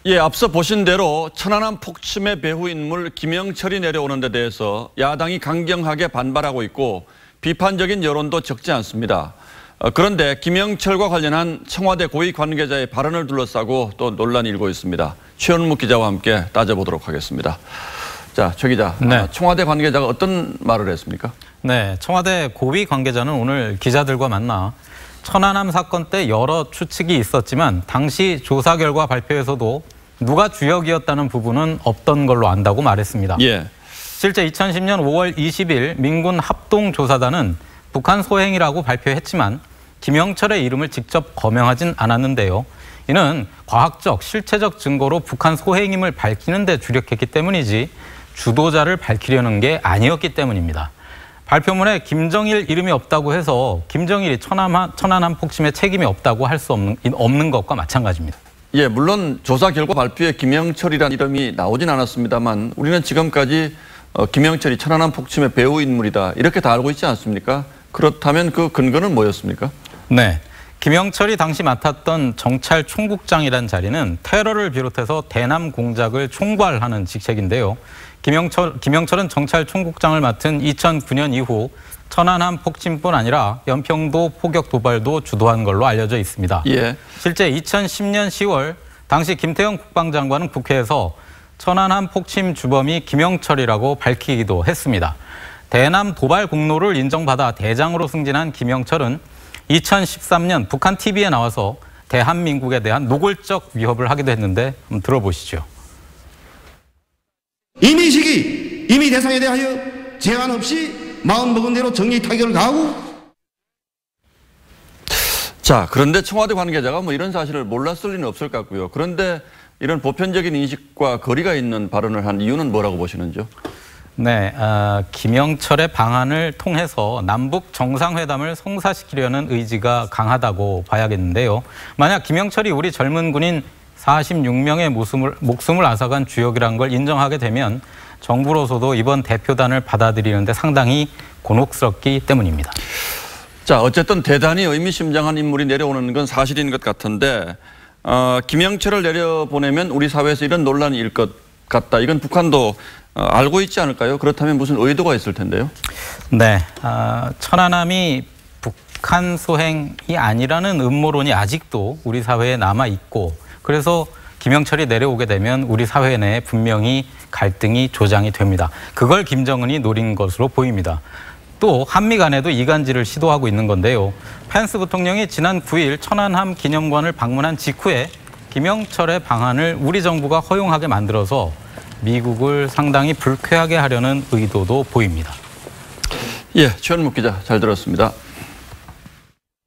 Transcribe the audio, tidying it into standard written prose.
예, 앞서 보신 대로 천안함 폭침의 배후 인물 김영철이 내려오는 데 대해서 야당이 강경하게 반발하고 있고 비판적인 여론도 적지 않습니다. 그런데 김영철과 관련한 청와대 고위 관계자의 발언을 둘러싸고 또 논란이 일고 있습니다. 최원묵 기자와 함께 따져보도록 하겠습니다. 자, 최 기자, 네. 청와대 관계자가 어떤 말을 했습니까? 네, 청와대 고위 관계자는 오늘 기자들과 만나 천안함 사건 때 여러 추측이 있었지만 당시 조사 결과 발표에서도 누가 주역이었다는 부분은 없던 걸로 안다고 말했습니다. 예. 실제 2010년 5월 20일 민군 합동조사단은 북한 소행이라고 발표했지만 김영철의 이름을 직접 거명하진 않았는데요. 이는 과학적, 실체적 증거로 북한 소행임을 밝히는 데 주력했기 때문이지 주도자를 밝히려는 게 아니었기 때문입니다. 발표문에 김정일 이름이 없다고 해서 김정일이 천안함 폭침에 책임이 없다고 할 수 없는 것과 마찬가지입니다. 예, 물론 조사 결과 발표에 김영철이라는 이름이 나오진 않았습니다만 우리는 지금까지 김영철이 천안함 폭침의 배후 인물이다 이렇게 다 알고 있지 않습니까? 그렇다면 그 근거는 뭐였습니까? 네, 김영철이 당시 맡았던 정찰총국장이란 자리는 테러를 비롯해서 대남 공작을 총괄하는 직책인데요. 김영철은 정찰총국장을 맡은 2009년 이후 천안함 폭침뿐 아니라 연평도 포격 도발도 주도한 걸로 알려져 있습니다. 예. 실제 2010년 10월 당시 김태형 국방장관은 국회에서 천안함 폭침 주범이 김영철이라고 밝히기도 했습니다. 대남 도발 공로를 인정받아 대장으로 승진한 김영철은 2013년 북한 TV에 나와서 대한민국에 대한 노골적 위협을 하기도 했는데 한번 들어보시죠. 이미 시기, 이미 대상에 대하여 제한 없이 마음먹은 대로 정리 타결을 가하고. 자, 그런데 청와대 관계자가 뭐 이런 사실을 몰랐을 리는 없을 것 같고요. 그런데 이런 보편적인 인식과 거리가 있는 발언을 한 이유는 뭐라고 보시는지요? 네, 김영철의 방안을 통해서 남북 정상회담을 성사시키려는 의지가 강하다고 봐야겠는데요. 만약 김영철이 우리 젊은 군인 46명의 목숨을 앗아간 주역이라는 걸 인정하게 되면 정부로서도 이번 대표단을 받아들이는데 상당히 곤혹스럽기 때문입니다. 자, 어쨌든 대단히 의미심장한 인물이 내려오는 건 사실인 것 같은데 김영철을 내려보내면 우리 사회에서 이런 논란이 일 것 같다. 이건 북한도 알고 있지 않을까요? 그렇다면 무슨 의도가 있을 텐데요. 네, 천안함이 북한 소행이 아니라는 음모론이 아직도 우리 사회에 남아 있고 그래서 김영철이 내려오게 되면 우리 사회 내에 분명히 갈등이 조장이 됩니다. 그걸 김정은이 노린 것으로 보입니다. 또 한미 간에도 이간질을 시도하고 있는 건데요. 펜스 부통령이 지난 9일 천안함 기념관을 방문한 직후에 김영철의 방안을 우리 정부가 허용하게 만들어서 미국을 상당히 불쾌하게 하려는 의도도 보입니다. 예, 최원묵 기자 잘 들었습니다.